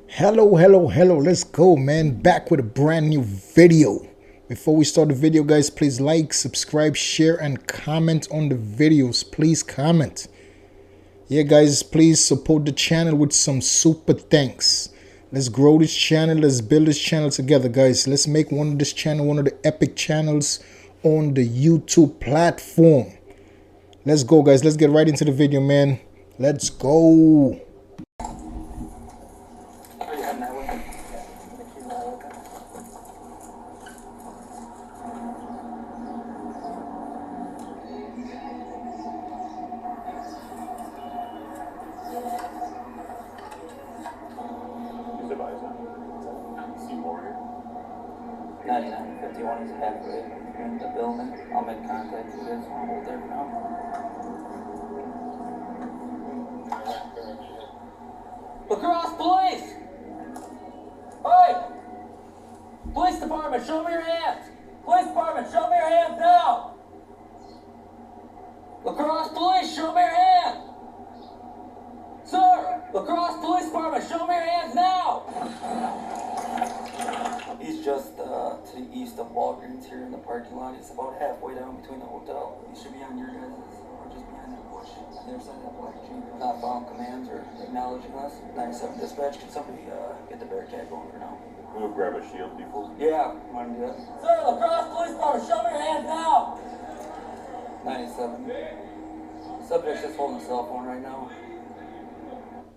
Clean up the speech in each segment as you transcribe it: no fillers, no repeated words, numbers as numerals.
Hello, let's go, man. Back with a brand new video. Before we start the video, guys, please like, subscribe, share, and comment on the videos. Please comment. Yeah, guys, please support the channel with some super thanks. Let's grow this channel. Let's build this channel together, guys. Let's make this channel one of the epic channels on the YouTube platform. Let's go, guys. Let's get right into the video, man. Let's go. Lannie, 51 is halfway in the building. I'll make contact with you guys. I'll hold there for now. Lacrosse police! Hey! Police department, show me your hands! Police department, show me your hands now! Lacrosse police, show me your hands! Sir! Lacrosse police department, show me your hands now! He's just to the east of Walgreens here in the parking lot. He's about halfway down between the hotel. He should be on your guys' or just behind that bush on the other side of that black jeep. Not following commands or acknowledging us. 97 dispatch, can somebody get the Bearcat going for now? We'll grab a shield before. Yeah, want to do that? Sir, Lacrosse Police Department, show me your hands now! 97. Subject's just holding a cell phone right now.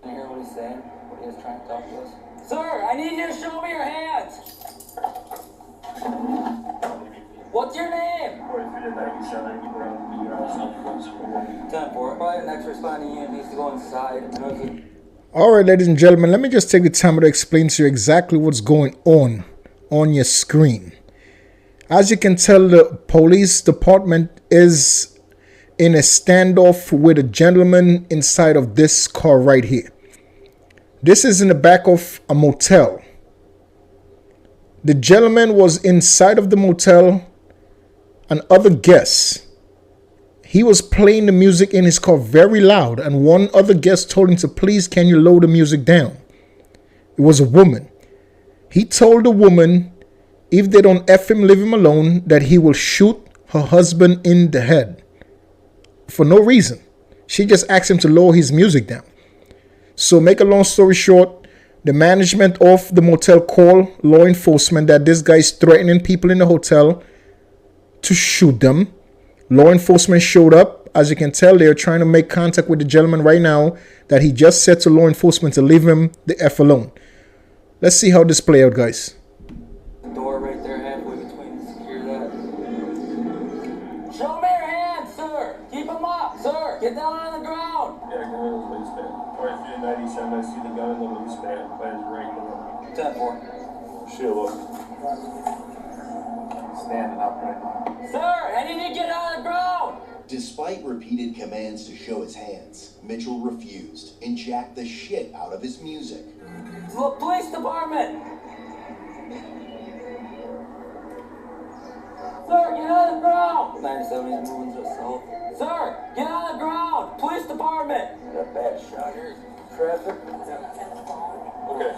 Can you hear what he's saying? What he is trying to talk to us? Sir, I need you to show me your hands! What's your name? 10-4. Probably the next responding unit needs to go inside. Alright, ladies and gentlemen, let me just take the time to explain to you exactly what's going on your screen. As you can tell, the police department is in a standoff with a gentleman inside of this car right here. This is in the back of a motel. The gentleman was inside of the motel and other guests. He was playing the music in his car very loud, and one other guest told him to please, can you lower the music down? It was a woman. He told the woman if they don't F him, leave him alone, that he will shoot her husband in the head. For no reason. She just asked him to lower his music down. So make a long story short, the management of the motel called law enforcement that this guy is threatening people in the hotel to shoot them. Law enforcement showed up. As you can tell, they're trying to make contact with the gentleman right now that he just said to law enforcement to leave him the F alone. Let's see how this play out, guys. Door right there, halfway between. Secure that. Show me your hands, sir. Keep them up, sir. Get down on the ground. Yeah, go in the police band. Alright, 97, I see the gun in the police band. Plan's right there. 10-4. Shield up. Standing up right now. Sir, I need to get on the ground. Despite repeated commands to show his hands, Mitchell refused and jacked the shit out of his music. Look, police department. Sir, get on the ground. 97 is moving just south. Sir, get on the ground. Police department. Got a bad shot here. Traffic. Okay.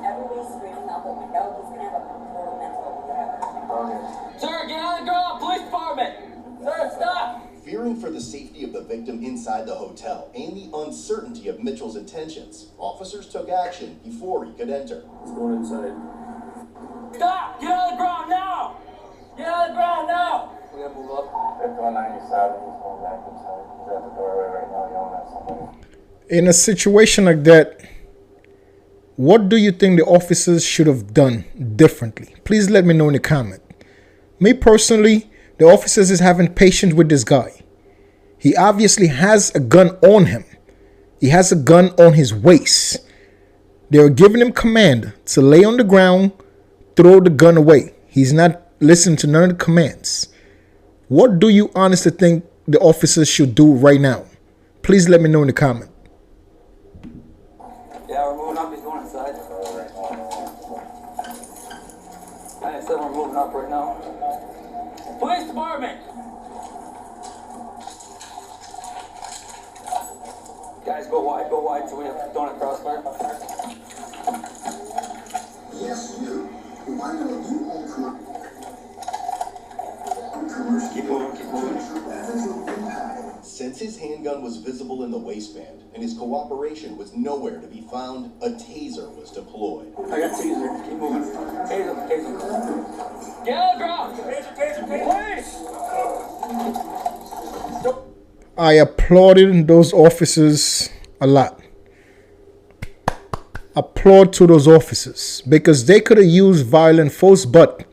Everybody's screaming out the window. He's gonna have a total mental whatever. Sir, get on the ground. Police department. Sir, stop. Fearing for the safety of the victim inside the hotel and the uncertainty of Mitchell's intentions, officers took action before he could enter. Let's go inside. Stop. Get on the ground now. Get on the ground now. We gotta move up. It's 197, he's going back inside. He's at the doorway right now, yelling at somebody. In a situation like that, what do you think the officers should have done differently? Please let me know in the comment. Me personally, the officers is having patience with this guy. He obviously has a gun on him. He has a gun on his waist. They're giving him command to lay on the ground, throw the gun away. He's not listening to none of the commands. What do you honestly think the officers should do right now? Please let me know in the comment. Yeah, we're moving up. He's going inside. 97, we're moving up right now. Police department. Guys, go wide so we have donut crossfire. gun was visible in the waistband, and his cooperation was nowhere to be found. A taser was deployed. I got taser. Keep moving. Taser. Get on the ground. Taser. Please. I applauded those officers a lot. Applaud to those officers because they could have used violent force, but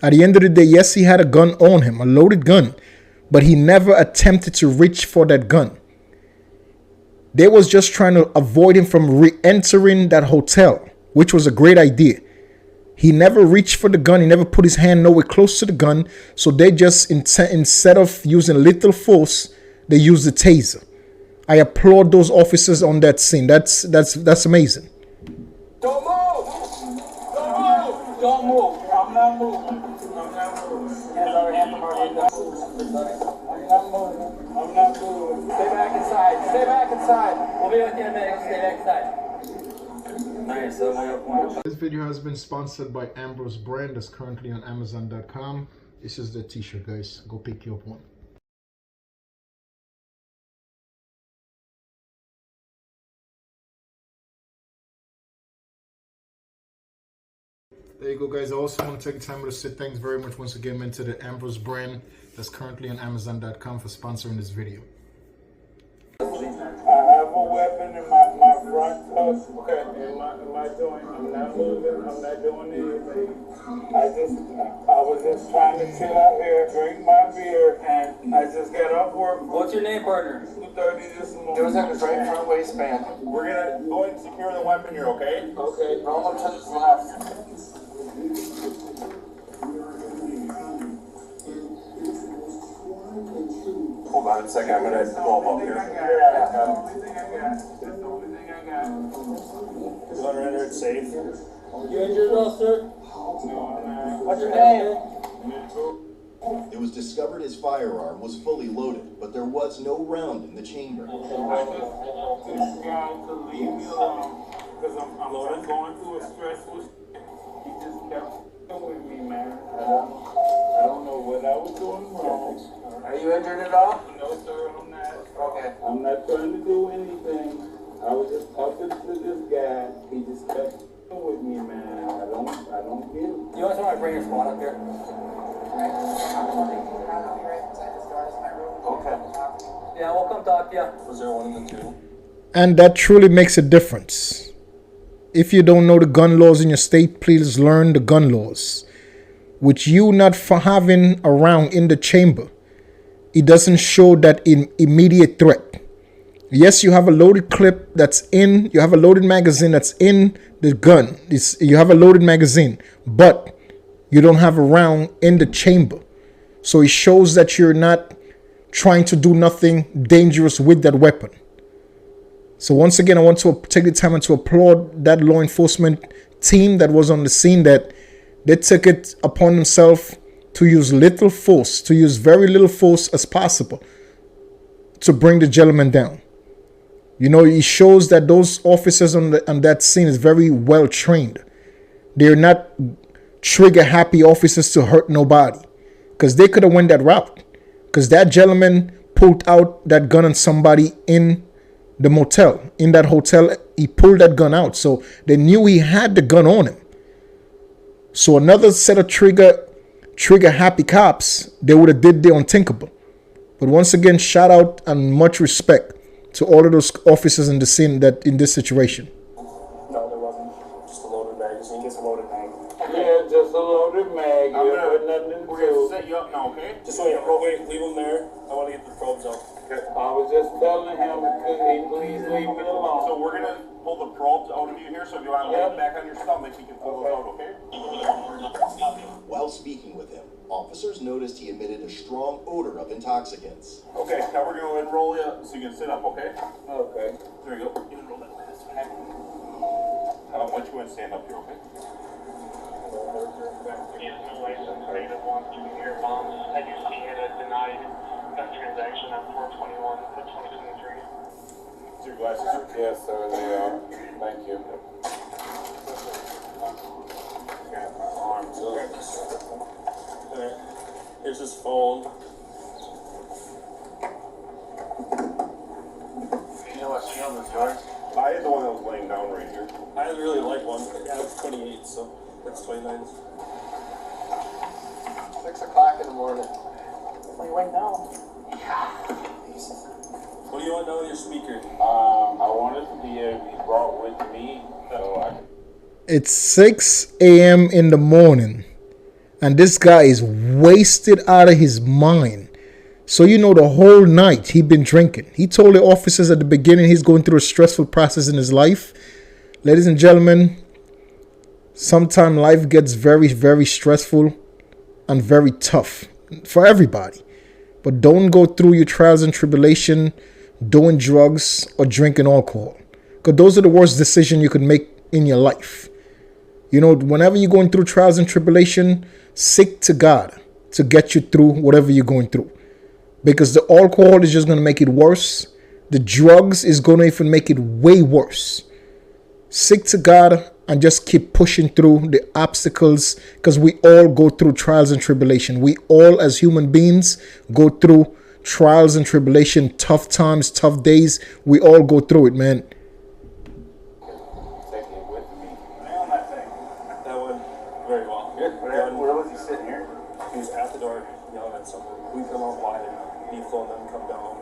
at the end of the day, yes, he had a gun on him, a loaded gun, but he never attempted to reach for that gun. They was just trying to avoid him from re-entering that hotel, which was a great idea. He never reached for the gun. He never put his hand nowhere close to the gun. So they just, instead of using lethal force, they used the taser. I applaud those officers on that scene. That's amazing. Don't move! Don't move! I'm not moving. I'm not moving. Stay back inside. We'll be with you in a minute. Stay back inside. Nice. This video has been sponsored by Ambrose brand that's currently on Amazon.com. This is the t-shirt, guys. Go pick you up one. There you go, guys. I also want to take the time to say thanks very much once again to the Ambrose brand that's currently on Amazon.com for sponsoring this video. I have a weapon in my front tusk. Okay. In my joint. I'm not moving. I'm not doing anything. I was just trying to chill out here, drink my beer, and I just got off work. What's your name, partner? 2:30 this morning. It was in his right front waistband. We're gonna go ahead and secure the weapon here, okay? Okay, roll him to his left. Hold on a second, I'm gonna pull him up here. That's the only thing I got. You wanna enter it safe? You injured at all, sir? No, I'm not. What's your name? It was discovered his firearm was fully loaded, but there was no round in the chamber. I just want this guy to leave me alone, because I'm going through a stressful shit. He just kept with me, man. I don't know what I was doing wrong. Are you injured at all? No, sir, I'm not. Okay. I'm not trying to do anything. I was just talking to this guy. He just kept with me, man. I don't get it. You want someone to bring your squad up here? Okay. Yeah, we'll come talk to you. Was there one in the two? And that truly makes a difference. If you don't know the gun laws in your state, please learn the gun laws. With you not having a round in the chamber, it doesn't show that immediate threat. Yes, you have a loaded clip you have a loaded magazine that's in the gun. You have a loaded magazine, but you don't have a round in the chamber. So it shows that you're not trying to do nothing dangerous with that weapon. So once again, I want to take the time to applaud that law enforcement team that was on the scene, that they took it upon themselves to use little force, to use very little force as possible to bring the gentleman down. You know, it shows that those officers on that scene is very well trained. They're not trigger happy officers to hurt nobody, because they could have went that route, because that gentleman pulled out that gun on somebody in the motel, in that hotel. He pulled that gun out, so they knew he had the gun on him. So another set of trigger happy cops, they would have did the unthinkable. But once again, shout out and much respect to all of those officers in the scene that in this situation. No, there wasn't. Just a loaded magazine. Just a loaded mag. Yeah, just a loaded mag. We're gonna set you up now, okay? Just wait, leave him there. I want to get the probes out. Okay. I was just telling him, could he please leave me alone? So we're gonna pull the probes out of you here. So if you want to lay back on your stomach, you can pull those out, okay? While speaking with him, officers noticed he emitted a strong odor of intoxicants. Okay, now we're gonna enroll you so you can sit up, okay? Okay. There you go. You enroll that way. I'll let you in, stand up here, okay? He has no license, but he doesn't want you here, Mom. I do see it as denied that transaction on 421 to 2023. Is your glasses? Yes, sir, they are. Thank you. Arms up. Alright, here's his phone. Yours? I had the one that was laying down right here. I really like one. Yeah, it's 28, so that's 29. 6 o'clock in the morning. What do you want now? What do you want now with your speaker? I wanted to be able to be brought with me, so I could. It's 6 a.m. in the morning, and this guy is wasted out of his mind. So you know the whole night he been drinking. He told the officers at the beginning he's going through a stressful process in his life. Ladies and gentlemen, sometimes life gets very, very stressful and very tough for everybody. But don't go through your trials and tribulation doing drugs or drinking alcohol, because those are the worst decisions you could make in your life. You know, whenever you're going through trials and tribulation, seek to God to get you through whatever you're going through. Because the alcohol is just going to make it worse. The drugs is going to even make it way worse. Seek to God and just keep pushing through the obstacles, because we all go through trials and tribulation. We all, as human beings, go through trials and tribulation, tough times, tough days. We all go through it, man. Take it with me. On that thing. That went very well. Where was he sitting here? He was at the door yelling at someone. We come out wide, he phoned them come down.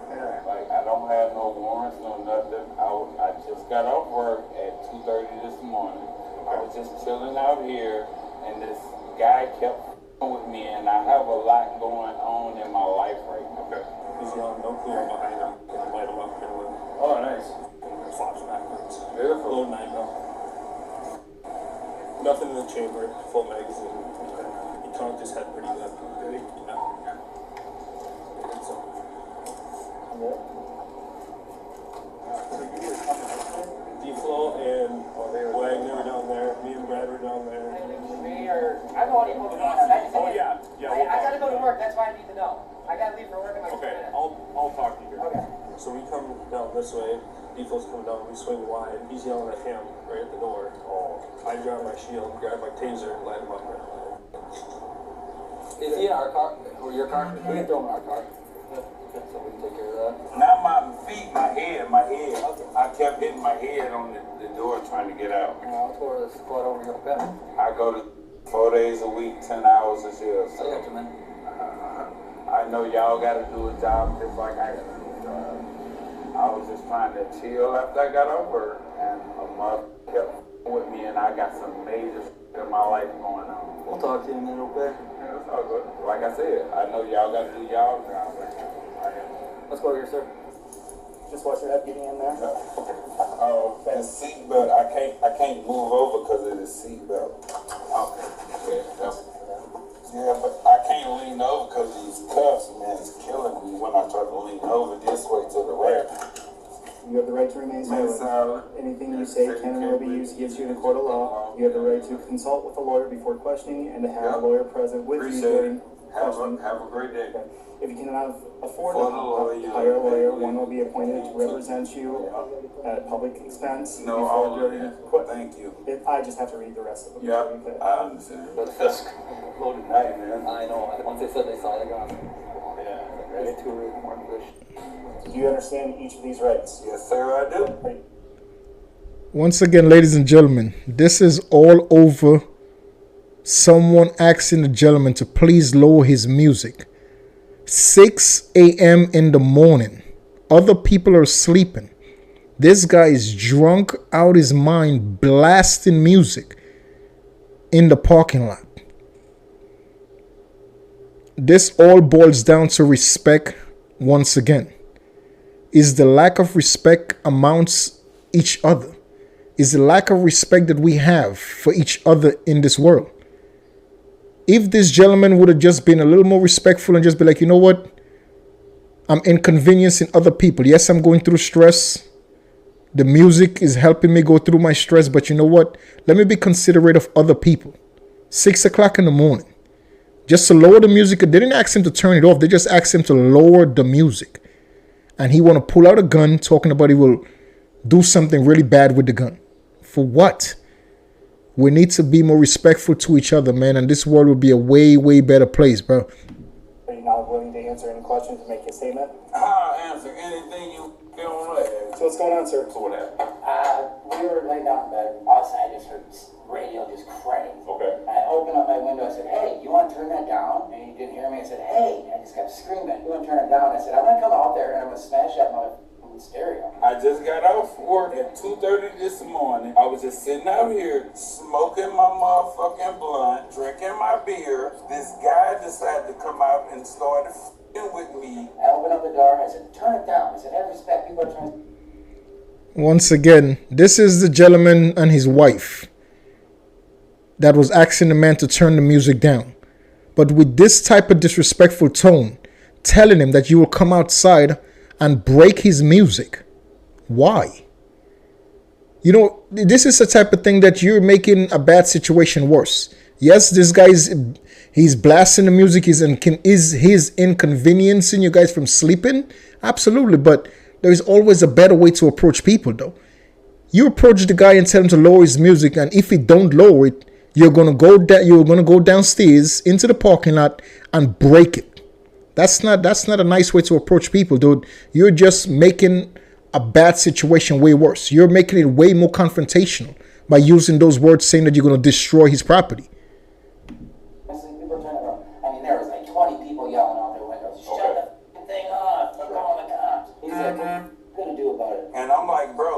Like, I don't have no warrants, no nothing. I just got off work at 2:30 this morning. I was just chilling out here, and this guy kept with me, and I have a lot going on in my life right now. Okay. He's yelling, no clear behind him. And light him up and Oh, nice. flops backwards. Beautiful. Load 9 mil. Nothing in the chamber, full magazine. He conked his head pretty good. Yeah. So, D-Flow and Wagner were down there. Me and Brad were down there. I know what you're moving on. Oh, yeah. Yeah, we'll I gotta talk. go to work, that's why I need to know. I gotta leave for work in like 2 Okay, minutes. I'll talk to you here. Okay. So we come down this way, D-Flow's coming down, we swing wide, he's yelling at him right at the door. Oh, I drop my shield, grab my taser, and light him up right away. Is he in our car? Or your car? We can throw him in our car. So we can take care of that. Not my feet, my head. I kept hitting my head on the door trying to get out. Let's go to the squad over here. Okay. I go to 4 days a week, 10 hours a shift. I got you, man. I know y'all gotta do a job just like I gotta do a job. I was just trying to chill after I got over, and a mother kept with me, and I got some major in my life going on. We'll talk to you in a minute, okay? Yeah, it's all good. Like I said, I know y'all gotta do y'all job. Let's go over here, sir. Just watch your head getting in there. Oh, the seatbelt. I can't move over because of the seatbelt. Okay. Yeah, but I can't lean over because these cuffs, man, it's killing me when I try to lean over this way to the right. You have the right to remain silent. Anything you say can and will be used against you in a court of law. You have the right to consult with a lawyer before questioning and to have a lawyer present with you during questioning. Have a great day. Okay. If you cannot afford to hire a lawyer, one will be appointed to represent you at public expense. No, before during thank you. I just have to read the rest of them. Yeah, Okay. I understand. That's loaded night, man. I know. Once they said they saw the gun. Yeah. It's too more fish. Do you understand each of these rights? Yes, sir, I do. Right. Once again, ladies and gentlemen, this is all over someone asking the gentleman to please lower his music. 6 a.m. in the morning. Other people are sleeping. This guy is drunk out his mind, blasting music in the parking lot. This all boils down to respect once again. Is the lack of respect amounts each other? Is the lack of respect that we have for each other in this world? If this gentleman would have just been a little more respectful and just be like, you know what? I'm inconveniencing other people. Yes, I'm going through stress. The music is helping me go through my stress. But you know what? Let me be considerate of other people. 6 o'clock in the morning. Just to lower the music. They didn't ask him to turn it off. They just asked him to lower the music. And he want to pull out a gun talking about he will do something really bad with the gun. For what? We need to be more respectful to each other, man. And this world will be a way, way better place, bro. Are you not willing to answer any questions and make a statement? I'll answer anything you want to ask. So what's going on, sir? So what happened? We were laying down in bed. All of a sudden, I just heard radio just crank. Okay. I opened up my window. I said, "Hey, you want to turn that down?" And he didn't hear me. I said, "Hey," I just kept screaming. You want to turn it down? I said, "I'm gonna come out there and I'm gonna smash that motherfucking stereo." I just got off work at 2:30 this morning. I was just sitting out here smoking my motherfucking blunt, drinking my beer. This guy decided to come out and started f***ing with me. I opened up the door. I said, "Turn it down." I said, "Have respect. People are trying." Once again, this is the gentleman and his wife that was asking the man to turn the music down. But with this type of disrespectful tone, telling him that you will come outside and break his music. Why? You know, this is the type of thing that you're making a bad situation worse. Yes, this guy's he's blasting the music, is he's inconveniencing you guys from sleeping? Absolutely, but there's always a better way to approach people, though. You approach the guy and tell him to lower his music, and if he don't lower it, you're gonna go downstairs into the parking lot and break it. That's not a nice way to approach people, dude. You're just making a bad situation way worse. You're making it way more confrontational by using those words, saying that you're gonna destroy his property. I mean, there was like 20 people yelling out their windows. Shut the thing off. I'm calling the cops. He's like, "What are you gonna do about it?" And I'm like, bro,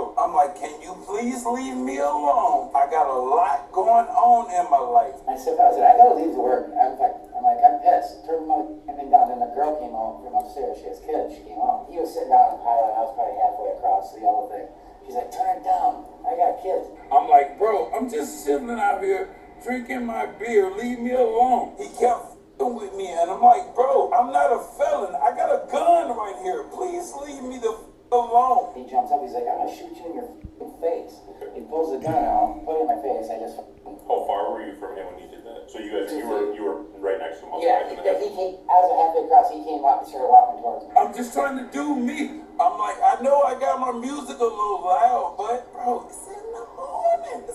can you please leave me alone? I got a lot going on in my life. I said, "I gotta leave to work." I'm pissed. Turned my thing down, and the girl came out from upstairs. She has kids. She came out. He was sitting down in the pilot. I was probably halfway across the yellow thing. She's like, "Turn it down. I got kids." I'm like, bro, I'm just sitting out here drinking my beer. Leave me alone. He kept f***ing with me, and I'm like, bro, I'm not a felon. I got a gun right here. Please leave me the f*** alone. He jumps up. He's like, "I'm gonna shoot you in your f***ing face." He pulls the gun out, put it in my face. I just. How far were you from him when you did that? So you were right next to him. Yeah, he came. I was halfway across. He came up and started walking towards me. I'm just trying to do me. I'm like, I know I got my music a little loud, but bro, it's in the morning.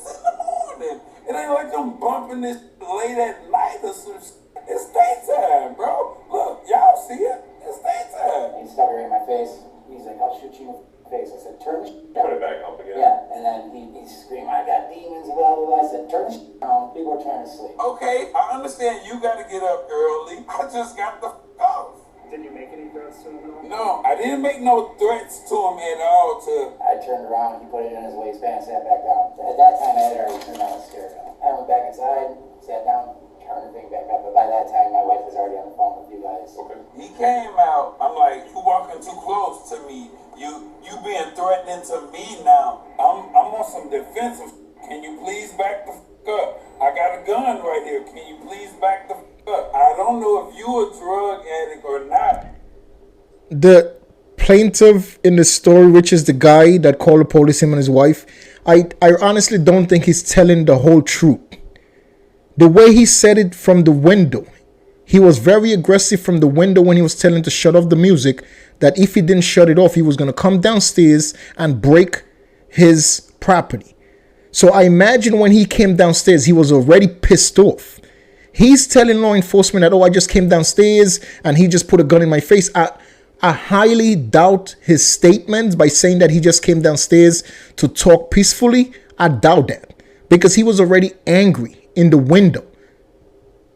It ain't like I'm bumping this late at night or some shit. It's daytime, bro. Look, y'all see it? It's daytime. He stuck it in my face. He's like, "I'll shoot you in the face." I said, "Turn the shit down." Put it back up again. Yeah, and then he screamed, "I got demons," blah, blah, blah. I said, "Turn the shit down. People are trying to sleep." Okay, I understand you got to get up early. I just got the f*** off. Did you make any threats to him at all? No, I didn't make no threats to him at all. I turned around, he put it in his waistband, sat back down. At that time, I had already turned on the stereo. I went back inside, sat down, turned the thing back up. But by that time, my wife was already on the phone with you guys. Okay. He came out. I'm like, you walking too close to me. You being threatening to me now. I'm on some defensive. Can you please back the f*** up? I got a gun right here. Can you please back the f*** up? I don't know if you a drug addict or not. The plaintiff in the story, which is the guy that called the police, him and his wife, I honestly don't think he's telling the whole truth. The way he said it from the window, he was very aggressive from the window when he was telling to shut off the music, that if he didn't shut it off, he was going to come downstairs and break his property. So I imagine when he came downstairs, he was already pissed off. He's telling law enforcement that, "Oh, I just came downstairs and he just put a gun in my face." I highly doubt his statements by saying that he just came downstairs to talk peacefully. I doubt that, because he was already angry in the window.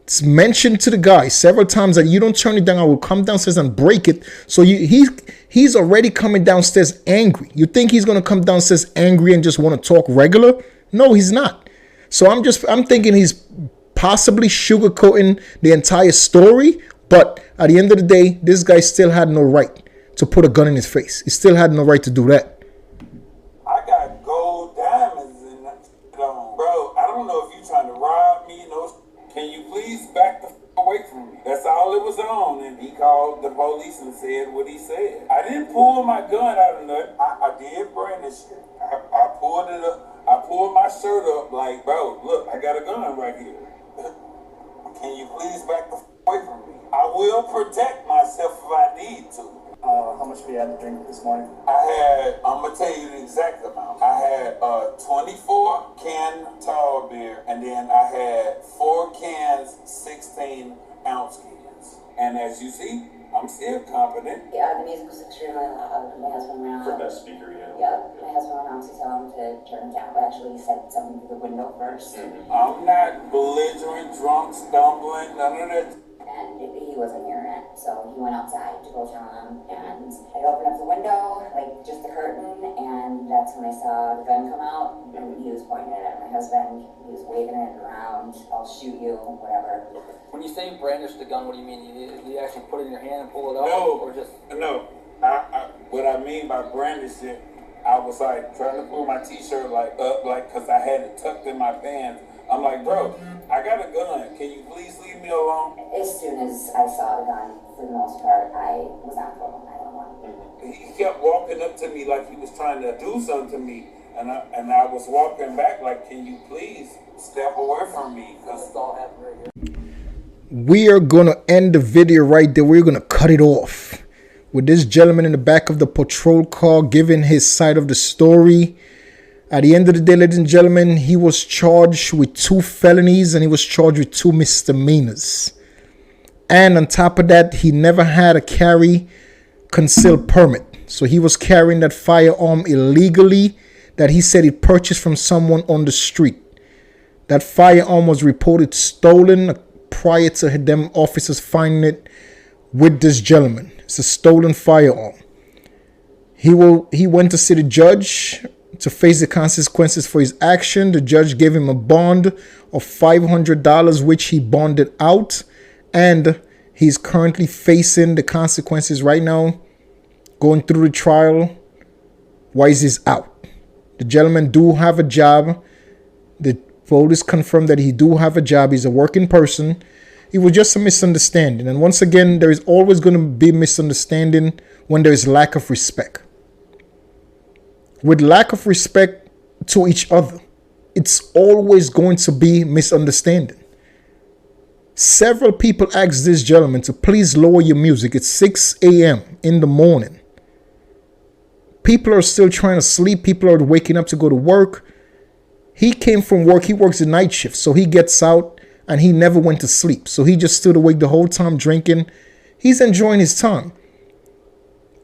It's mentioned to the guy several times that you don't turn it down, I will come downstairs and break it. So he's already coming downstairs angry. You think he's going to come downstairs angry and just want to talk regular? No, he's not. So I'm thinking he's possibly sugarcoating the entire story. But at the end of the day, this guy still had no right to put a gun in his face. He still had no right to do that. I got gold diamonds in that on, bro. I don't know if you trying to rob me. Can you please back the away from me? That's all it was on. And he called the police and said what he said. I didn't pull my gun out of nothing. I did brandish it. I pulled it up. I pulled my shirt up like, bro, look, I got a gun right here. Can you please back the away from me? I will protect myself if I need to. How much have you had to drink this morning? I'm going to tell you the exact amount. I had 24 can tall beer, and then I had 4 cans, 16 ounce cans. And as you see, I'm still confident. Yeah, the music was extremely loud. My husband went out. For that speaker, yeah. Yeah, my husband went out to tell him to turn it down. But actually, he said something through the window first. I'm not belligerent, drunk, stumbling, none of that. And he wasn't hearing it, so he went outside to go tell him. And I opened up the window, like just the curtain, and that's when I saw the gun come out. And he was pointing it at my husband. He was waving it around. I'll shoot you, whatever. When you say brandish the gun, what do you mean? You actually put it in your hand and pull it out? No, Or just... no. What I mean by brandishing, I was like trying to pull my t-shirt like up, like, cause I had it tucked in my pants. I'm like, bro, I got a gun. Can you please leave me alone? As soon as I saw the gun, for the most part, I was on phone 911. He kept walking up to me like he was trying to do something to me, and I was walking back like, can you please step away from me? Cause it's all happened right here. We are going to end the video right there. We're going to cut it off with this gentleman in the back of the patrol car giving his side of the story. At the end of the day, ladies and gentlemen, he was charged with 2 felonies and he was charged with 2 misdemeanors. And on top of that, he never had a carry concealed permit. So he was carrying that firearm illegally that he said he purchased from someone on the street. That firearm was reported stolen prior to them officers finding it with this gentleman. It's a stolen firearm. He went to see the judge to face the consequences for his action. The judge gave him a bond of $500, which he bonded out, and he's currently facing the consequences right now, going through the trial while he's out. The gentleman do have a job. The police confirmed that he do have a job. He's a working person. It was just a misunderstanding. And once again, there is always going to be misunderstanding when there is lack of respect. With lack of respect to each other, it's always going to be misunderstanding. Several people asked this gentleman to please lower your music. It's 6 a.m. in the morning. People are still trying to sleep. People are waking up to go to work. He came from work. He works the night shift. So he gets out and he never went to sleep. So he just stood awake the whole time drinking. He's enjoying his time.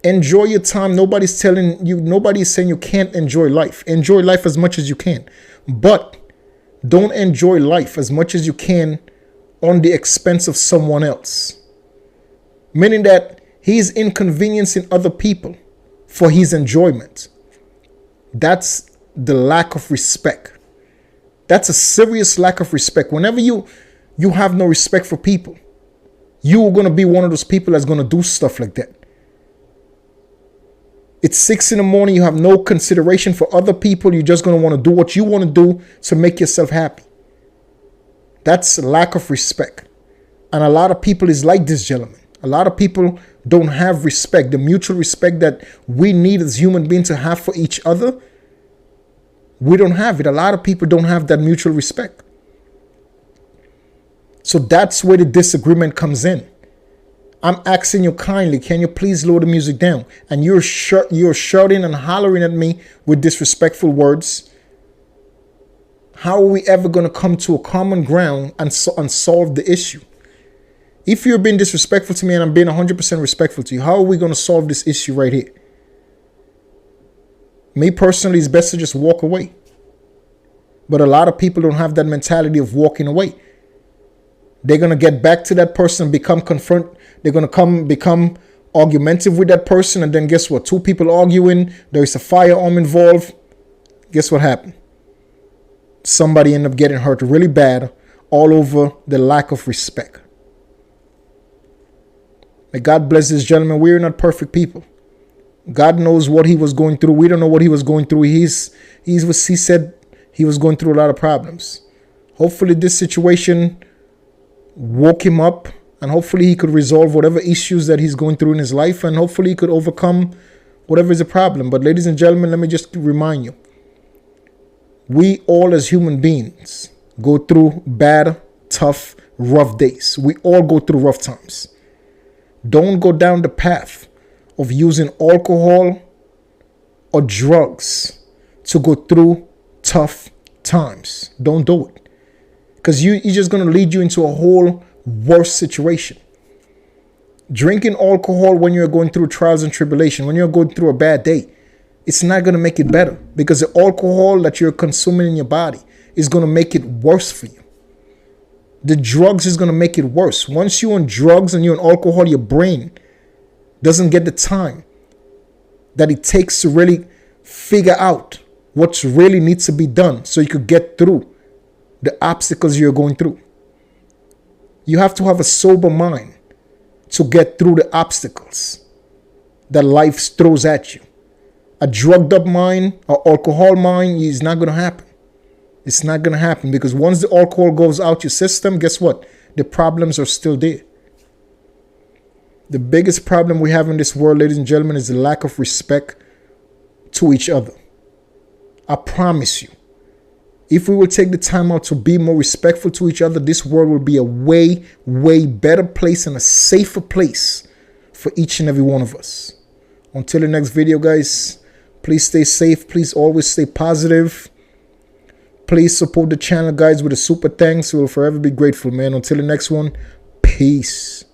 Enjoy your time. Nobody's saying you can't enjoy life. Enjoy life as much as you can. But don't enjoy life as much as you can on the expense of someone else. Meaning that he's inconveniencing other people for his enjoyment. That's the lack of respect. That's a serious lack of respect. Whenever you have no respect for people, you're going to be one of those people that's going to do stuff like that. It's 6 in the morning. You have no consideration for other people. You're just going to want to do what you want to do to make yourself happy. That's lack of respect. And a lot of people is like this gentleman. A lot of people don't have respect. The mutual respect that we need as human beings to have for each other, we don't have it. A lot of people don't have that mutual respect. So that's where the disagreement comes in. I'm asking you kindly, can you please lower the music down? And you're shouting and hollering at me with disrespectful words. How are we ever going to come to a common ground and solve the issue? If you're being disrespectful to me and I'm being 100% respectful to you, how are we going to solve this issue right here? Me personally, it's best to just walk away. But a lot of people don't have that mentality of walking away. They're going to get back to that person, they're going to become argumentative with that person. And then guess what? 2 people arguing. There is a firearm involved. Guess what happened? Somebody ended up getting hurt really bad all over the lack of respect. May God bless this gentleman. We're not perfect people. God knows what he was going through. We don't know what he was going through. He said he was going through a lot of problems. Hopefully this situation woke him up, and hopefully he could resolve whatever issues that he's going through in his life, and hopefully he could overcome whatever is a problem. But ladies and gentlemen, let me just remind you, we all as human beings go through bad, tough, rough days. We all go through rough times. Don't go down the path of using alcohol or drugs to go through tough times. Don't do it. Because it's just going to lead you into a whole worse situation. Drinking alcohol when you're going through trials and tribulation, when you're going through a bad day, it's not going to make it better, because the alcohol that you're consuming in your body is going to make it worse for you. The drugs is going to make it worse. Once you're on drugs and you're on alcohol, your brain doesn't get the time that it takes to really figure out what really needs to be done so you could get through the obstacles you're going through. You have to have a sober mind to get through the obstacles that life throws at you. A drugged up mind, or alcohol mind, is not going to happen. It's not going to happen, because once the alcohol goes out your system, guess what? The problems are still there. The biggest problem we have in this world, ladies and gentlemen, is the lack of respect to each other. I promise you, if we will take the time out to be more respectful to each other, this world will be a way, way better place and a safer place for each and every one of us. Until the next video, guys, please stay safe. Please always stay positive. Please support the channel, guys, with a super thanks. We will forever be grateful, man. Until the next one, peace.